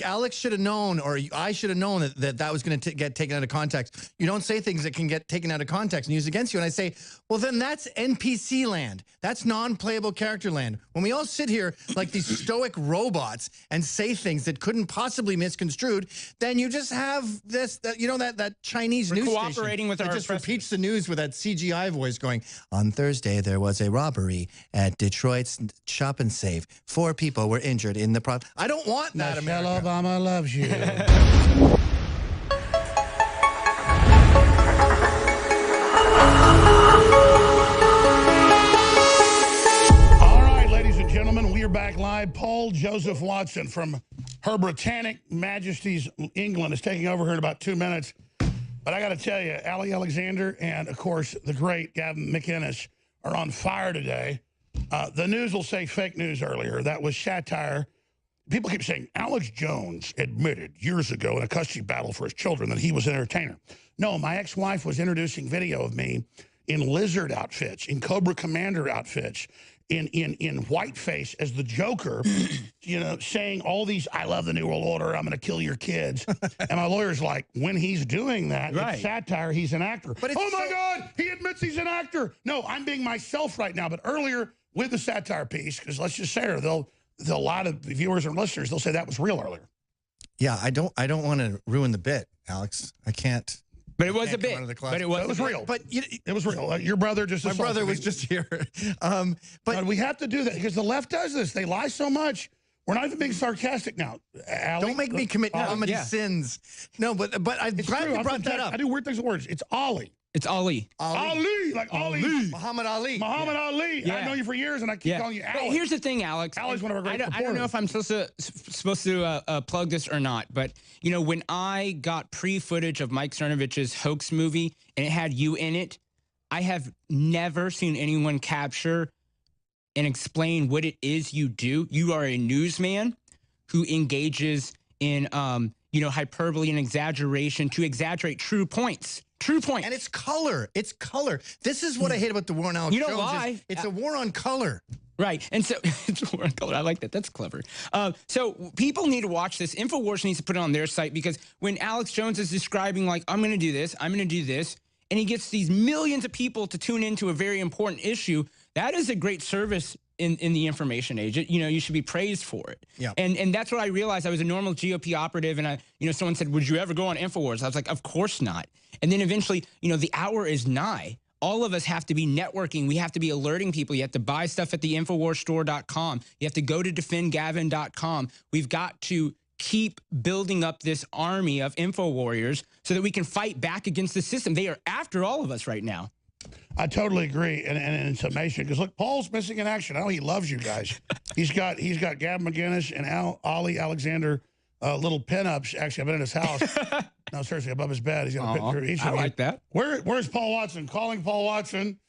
Alex should have known, or I should have known that was going to get taken out of context. You don't say things that can get taken out of context and used against you. And I say, well, then that's NPC land. That's non-playable character land. When we all sit here like these stoic robots and say things that couldn't possibly misconstrued, then you just have this, that Chinese news cooperating station with that our just repeats the news with that CGI voice going, on Thursday, there was a robbery at Detroit's Shop and Save. 4 people were injured in the product. I don't want that, America. Michelle Obama loves you. All right, ladies and gentlemen, we are back live. Paul Joseph Watson from Her Britannic Majesty's England is taking over here in about 2 minutes. But I got to tell you, Ali Alexander and, of course, the great Gavin McInnes are on fire today. The news will say fake news earlier. That was satire. People keep saying, Alex Jones admitted years ago in a custody battle for his children that he was an entertainer. No, my ex-wife was introducing video of me in lizard outfits, in Cobra Commander outfits, in whiteface as the Joker, saying all these, I love the New World Order, I'm going to kill your kids. And my lawyer's like, when he's doing that, it's satire, he's an actor. But oh my God, he admits he's an actor. No, I'm being myself right now. But earlier with the satire piece, because let's just say her, a lot of viewers and listeners, they'll say that was real earlier. Yeah, I don't want to ruin the bit, Alex. I can't. But it was a bit. But it was real. But it was real. Your brother just my brother was just here. But we have to do that because the left does this. They lie so much. We're not even being sarcastic now. Ali, don't make me commit comedy sins. No, but I'm glad you brought that up. I do weird things with words. It's Ali. It's Ali. Ali, like Ali. Muhammad Ali. Muhammad Ali. Yeah. I've known you for years, and I keep calling you Ali. But here's the thing, Alex. Ali's one of our great I don't know if I'm supposed to plug this or not, but, when I got pre-footage of Mike Cernovich's hoax movie, and it had you in it, I have never seen anyone capture and explain what it is you do. You are a newsman who engages in, hyperbole and exaggeration to exaggerate true points. True point. And it's color. It's color. This is what I hate about the war on Alex Jones. Why? It's a war on color. Right. And so it's a war on color. I like that. That's clever. So people need to watch this. InfoWars needs to put it on their site because when Alex Jones is describing, like, I'm going to do this, I'm going to do this, and he gets these millions of people to tune into a very important issue, that is a great service in the information age. You should be praised for it. Yeah. And that's what I realized. I was a normal GOP operative, and someone said, would you ever go on InfoWars? I was like, of course not. And then eventually, the hour is nigh. All of us have to be networking. We have to be alerting people. You have to buy stuff at the InfoWarsStore.com. You have to go to defendgavin.com. We've got to keep building up this army of info warriors so that we can fight back against the system. They are after all of us right now. I totally agree, and in summation, because look, Paul's missing in action. I know he loves you guys. he's got Gavin McInnes and Ali Alexander little pinups. Actually, I've been in his house. No, seriously, above his bed. He's got a picture. Each I like that. Where's Paul Watson? Calling Paul Watson.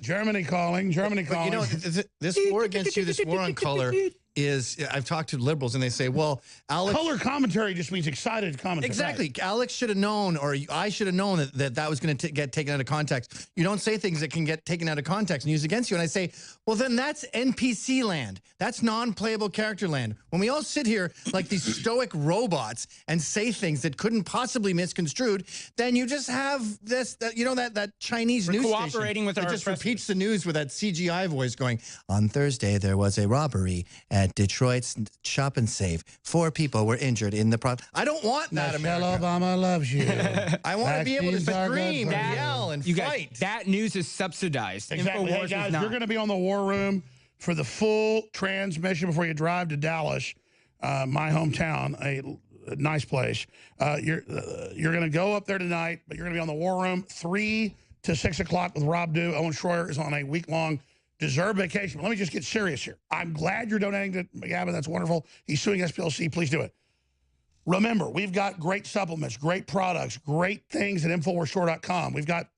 Germany calling. Germany calling. But this war against you, this war on color is, I've talked to liberals and they say, well, Alex. Color commentary just means excited commentary. Exactly. Right. Alex should have known, or I should have known that was going to get taken out of context. You don't say things that can get taken out of context and used against you. And I say, well, then that's NPC land. That's non-playable character land. When we all sit here like these stoic robots and say things that couldn't possibly misconstrued, then you just have this, that Chinese news station cooperating with that our just repeats the news with that CGI voice going, on Thursday, there was a robbery at Detroit's Shop and Save. 4 people were injured in the product. I don't want that, Michelle America. Obama loves you. I want to be able to scream and yell and fight. That news is subsidized. Exactly. Hey, guys, you're going to be on the War Room for the full transmission before you drive to Dallas, my hometown, a nice place. You're going to go up there tonight, but you're going to be on the War Room 3 to 6 o'clock with Rob Dew. Owen Schroyer is on a week-long deserved vacation. But let me just get serious here. I'm glad you're donating to Gavin. That's wonderful. He's suing SPLC. Please do it. Remember, we've got great supplements, great products, great things at InfoWarsStore.com. We've got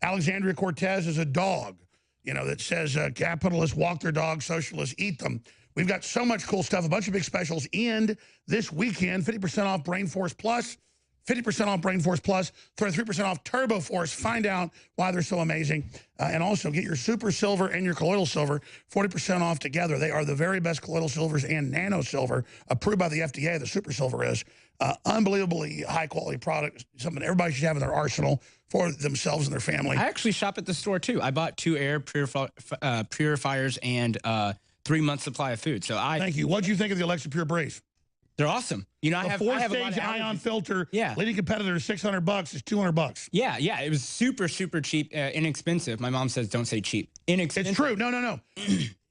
Alexandria Cortez as a dog, that says capitalists walk their dogs, socialists eat them. We've got so much cool stuff, a bunch of big specials. And this weekend, 50% off Brain Force Plus, 50% off Brain Force Plus, 33% off Turbo Force. Find out why they're so amazing. And also get your Super Silver and your Colloidal Silver 40% off together. They are the very best Colloidal Silvers and Nano Silver, approved by the FDA. The Super Silver is unbelievably high-quality product, something everybody should have in their arsenal for themselves and their family. I actually shop at the store, too. I bought 2 air purifiers and 3-month supply of food. So Thank you. What'd you think of the Alexa Pure Breeze? They're awesome. You know, I have a lot of four-stage ion filter. Yeah. Leading competitor is $600. Is $200. Yeah. It was super, super cheap, inexpensive. My mom says don't say cheap. Inexpensive. It's true. No.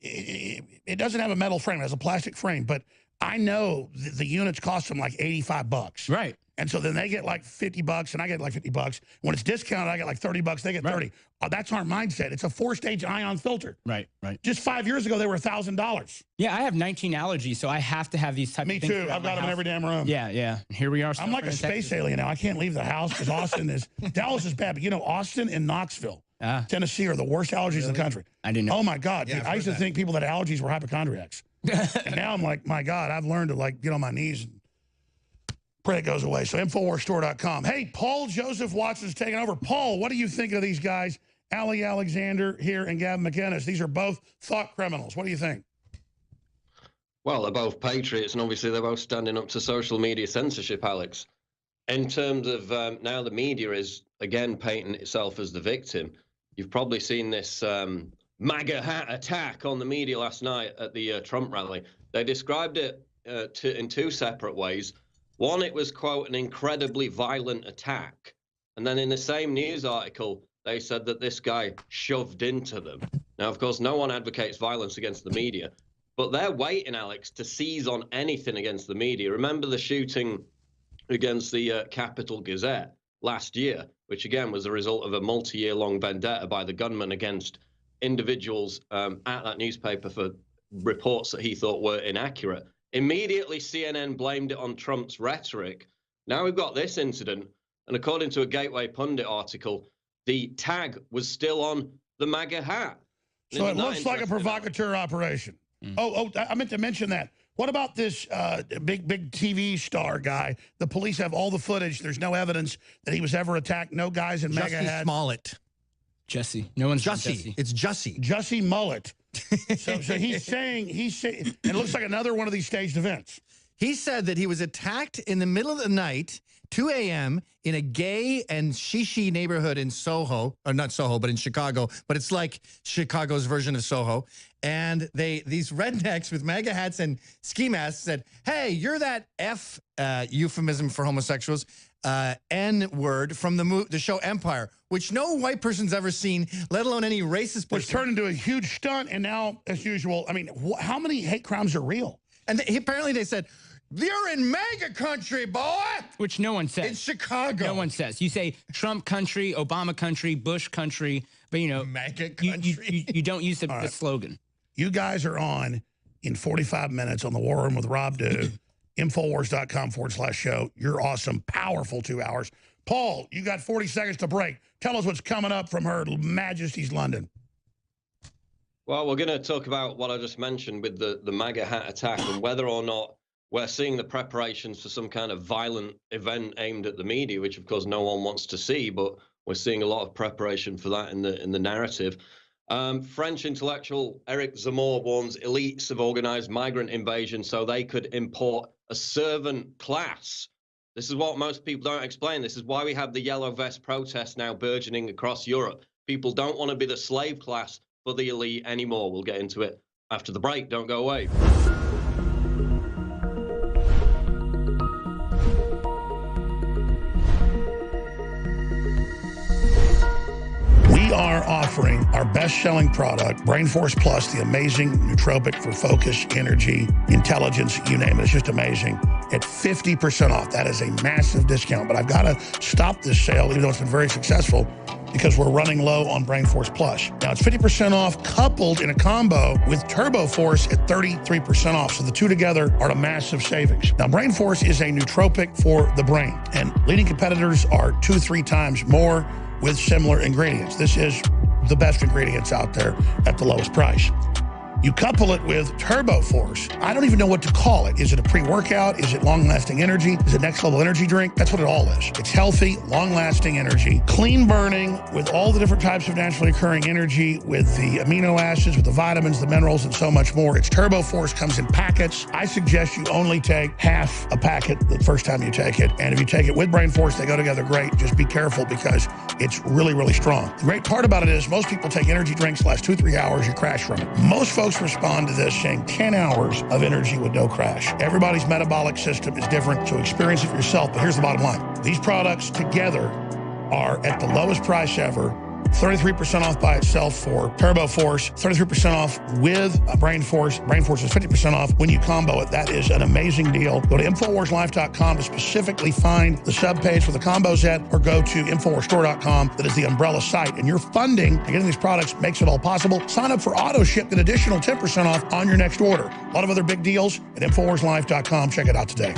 It doesn't have a metal frame. It has a plastic frame. But I know the units cost them like $85. Right. And so then they get like $50 and I get like $50. When it's discounted, I get like $30. They get 30. That's our mindset. It's a 4-stage ion filter. Right. Just 5 years ago, they were $1,000. Yeah, I have 19 allergies, so I have to have these type Me of things. too. I've got them in every damn room. Yeah. Here we are. I'm like a space alien now. I can't leave the house because Austin is, Dallas is bad. But you know, Austin and Knoxville, Tennessee are the worst allergies in the country. I didn't know. Oh my God. Yeah, dude, I used to think people that had allergies were hypochondriacs. And now I'm like, my God, I've learned to like get on my knees and pray it goes away. So InfoWarsStore.com. Hey, Paul Joseph Watson's taking over. Paul, what do you think of these guys? Ali Alexander here and Gavin McInnes. These are both thought criminals. What do you think? Well, they're both patriots, and obviously they're both standing up to social media censorship, Alex. In terms of now the media is, again, painting itself as the victim. You've probably seen this MAGA hat attack on the media last night at the Trump rally. They described it in 2 separate ways. One, it was, quote, an incredibly violent attack. And then in the same news article, they said that this guy shoved into them. Now, of course, no one advocates violence against the media, but they're waiting, Alex, to seize on anything against the media. Remember the shooting against the Capital Gazette last year, which, again, was a result of a multi-year-long vendetta by the gunman against individuals at that newspaper for reports that he thought were inaccurate. Immediately, CNN blamed it on Trump's rhetoric. Now we've got this incident, and according to a Gateway Pundit article, the tag was still on the MAGA hat. So it looks like a provocateur operation. Oh, I meant to mention that. What about this big TV star guy? The police have all the footage. There's no evidence that he was ever attacked. No guys in MAGA hats. Smollett. Jesse. No one's Jussie. It's Jussie. Jussie Mullet. So he's saying, and it looks like another one of these staged events. He said that he was attacked in the middle of the night, 2 a.m., in a gay and shishi neighborhood in Soho, or not Soho, but in Chicago, but it's like Chicago's version of Soho. And these rednecks with MAGA hats and ski masks said, hey, you're that F euphemism for homosexuals, N-word from the show Empire, which no white person's ever seen, let alone any racist person. It's turned into a huge stunt, and now, as usual, I mean, how many hate crimes are real? And apparently they said, you're in MAGA country, boy! Which no one says. It's Chicago. No one says. You say Trump country, Obama country, Bush country, but, you know, MAGA country. You don't use the slogan. You guys are on in 45 minutes on the War Room with Rob Dew, Infowars.com/show. You're awesome. Powerful 2 hours. Paul, you got 40 seconds to break. Tell us what's coming up from Her Majesty's London. Well, we're going to talk about what I just mentioned with the MAGA hat attack and whether or not we're seeing the preparations for some kind of violent event aimed at the media, which, of course, no one wants to see, but we're seeing a lot of preparation for that in the narrative. French intellectual Eric Zemmour warns elites have organized migrant invasion so they could import a servant class. This is what most people don't explain. This is why we have the yellow vest protests now burgeoning across Europe. People don't want to be the slave class for the elite anymore. We'll get into it after the break. Don't go away. We are offering our best-selling product, Brain Force Plus, the amazing nootropic for focus, energy, intelligence, you name it. It's just amazing. At 50% off. That is a massive discount. But I've got to stop this sale, even though it's been very successful, because we're running low on Brain Force Plus. Now, it's 50% off coupled in a combo with Turbo Force at 33% off. So the two together are a massive savings. Now, Brain Force is a nootropic for the brain, and leading competitors are 2-3 times more with similar ingredients. This is the best ingredients out there at the lowest price. You couple it with Turbo Force. I don't even know what to call it. Is it a pre-workout? Is it long-lasting energy? Is it next level energy drink? That's what it all is. It's healthy, long-lasting energy, clean burning with all the different types of naturally occurring energy, with the amino acids, with the vitamins, the minerals, and so much more. It's Turbo Force, comes in packets. I suggest you only take half a packet the first time you take it. And if you take it with Brain Force, they go together great. Just be careful because it's really, really strong. The great part about it is most people take energy drinks, last 2-3 hours, you crash from it. Most folks respond to this saying 10 hours of energy with no crash. Everybody's metabolic system is different, so experience it for yourself. But here's the bottom line. These products together are at the lowest price ever. 33% off by itself for Turbo Force, 33% off with Brain Force. Brain Force is 50% off when you combo it. That is an amazing deal. Go to InfoWarsLife.com to specifically find the subpage for the combos at, or go to InfoWarsStore.com. That is the umbrella site. And your funding and getting these products makes it all possible. Sign up for auto ship, an additional 10% off on your next order. A lot of other big deals at InfoWarsLife.com. Check it out today.